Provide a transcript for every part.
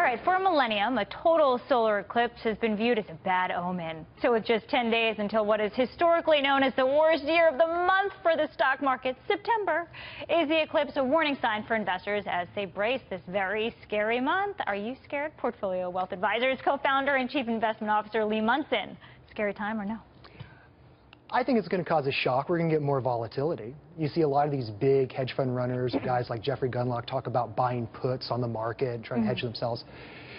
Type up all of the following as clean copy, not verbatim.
right, for a millennium, a total solar eclipse has been viewed as a bad omen. So with just 10 days until what is historically known as the worst year of the month for the stock market, September, is the eclipse a warning sign for investors as they brace this very scary month? Are you scared? Portfolio Wealth Advisors co-founder and chief investment officer Lee Munson. Scary time or no? I think it's going to cause a shock. We're going to get more volatility. You see a lot of these big hedge fund runners, guys like Jeffrey Gundlach, talk about buying puts on the market, trying to hedge themselves.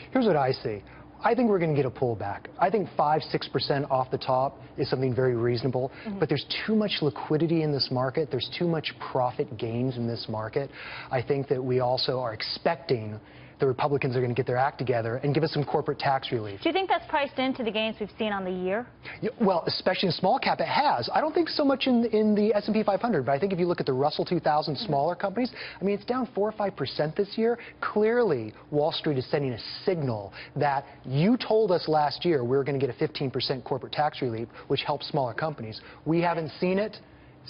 Here's what I see. I think we're going to get a pullback. I think 5–6% off the top is something very reasonable, but there's too much liquidity in this market. There's too much profit gains in this market. I think that we also are expecting the Republicans are going to get their act together and give us some corporate tax relief. Do you think that's priced into the gains we've seen on the year? Yeah, well, especially in small cap, it has. I don't think so much in the S&P 500, but I think if you look at the Russell 2000 smaller companies, I mean, it's down 4 or 5% this year. Clearly, Wall Street is sending a signal that you told us last year we were going to get a 15% corporate tax relief, which helps smaller companies. We haven't seen it.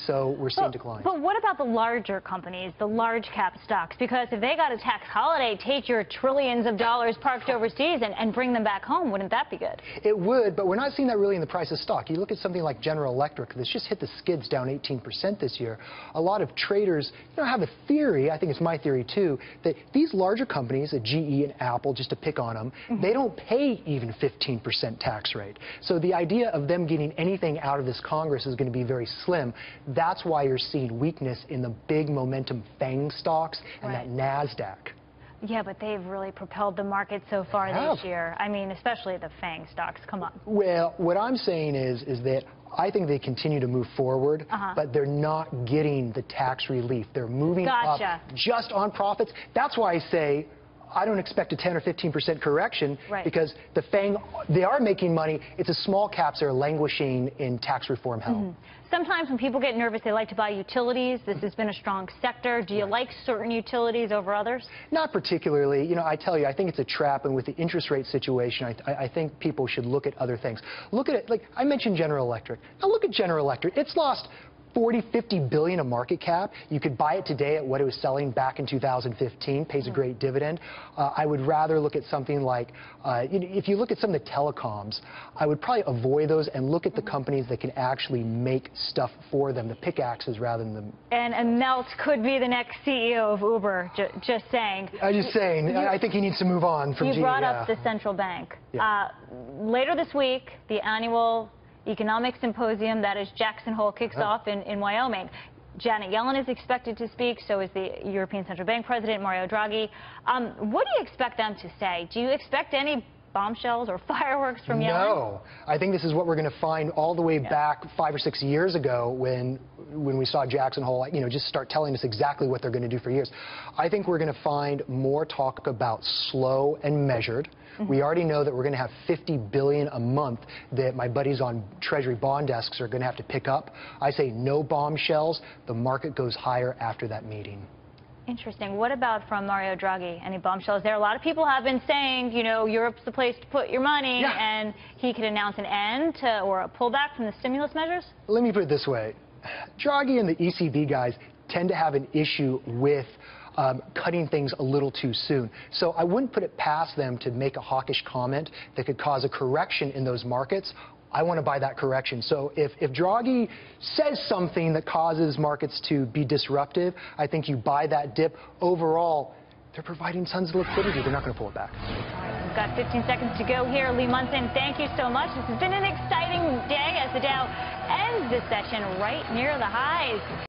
So we're seeing decline. But what about the larger companies, the large cap stocks? Because if they got a tax holiday, take your trillions of dollars parked overseas and bring them back home, wouldn't that be good? It would, but we're not seeing that really in the price of stock. You look at something like General Electric that's just hit the skids down 18% this year. A lot of traders have a theory, I think it's my theory too, that these larger companies, GE and Apple, just to pick on them, they don't pay even 15% tax rate. So the idea of them getting anything out of this Congress is going to be very slim. That's why you're seeing weakness in the big momentum Fang stocks and that NASDAQ. Yeah, but they've really propelled the market so far this year. I mean, especially the Fang stocks. Come on. Well, what I'm saying is that I think they continue to move forward, but they're not getting the tax relief. They're moving up just on profits. That's why I say I don't expect a 10 or 15% correction because the Fang, they are making money. It's the small caps that are languishing in tax reform hell. Sometimes when people get nervous, they like to buy utilities. This has been a strong sector. Do you like certain utilities over others? Not particularly. You know, I tell you, I think it's a trap, and with the interest rate situation, I think people should look at other things. Look at it, like I mentioned General Electric. Now look at General Electric. It's lost 40–50 billion of market cap. You could buy it today at what it was selling back in 2015, pays a great dividend. I would rather look at something like, if you look at some of the telecoms, I would probably avoid those and look at the companies that can actually make stuff for them, the pickaxes rather than the... And Melt could be the next CEO of Uber, just saying. I'm just saying, I think he needs to move on from GE. You brought up the central bank. Later this week, the annual Economic Symposium, that is Jackson Hole, kicks off in Wyoming. Janet Yellen is expected to speak, so is the European Central Bank President, Mario Draghi. What do you expect them to say? Do you expect any bombshells or fireworks from Yellen? No. I think this is what we're going to find all the way back 5 or 6 years ago when we saw Jackson Hole, just start telling us exactly what they're going to do for years. I think we're going to find more talk about slow and measured. We already know that we're going to have $50 billion a month that my buddies on Treasury bond desks are going to have to pick up. I say no bombshells. The market goes higher after that meeting. Interesting. What about from Mario Draghi? Any bombshells there? A lot of people have been saying, Europe's the place to put your money, and he could announce an end to, or a pullback from the stimulus measures? Let me put it this way. Draghi and the ECB guys tend to have an issue with cutting things a little too soon. So I wouldn't put it past them to make a hawkish comment that could cause a correction in those markets. I want to buy that correction. So if Draghi says something that causes markets to be disruptive, I think you buy that dip. Overall, they're providing tons of liquidity. They're not going to pull it back. All right, we've got 15 seconds to go here. Lee Munson, thank you so much. This has been an exciting day as the Dow ends this session right near the highs.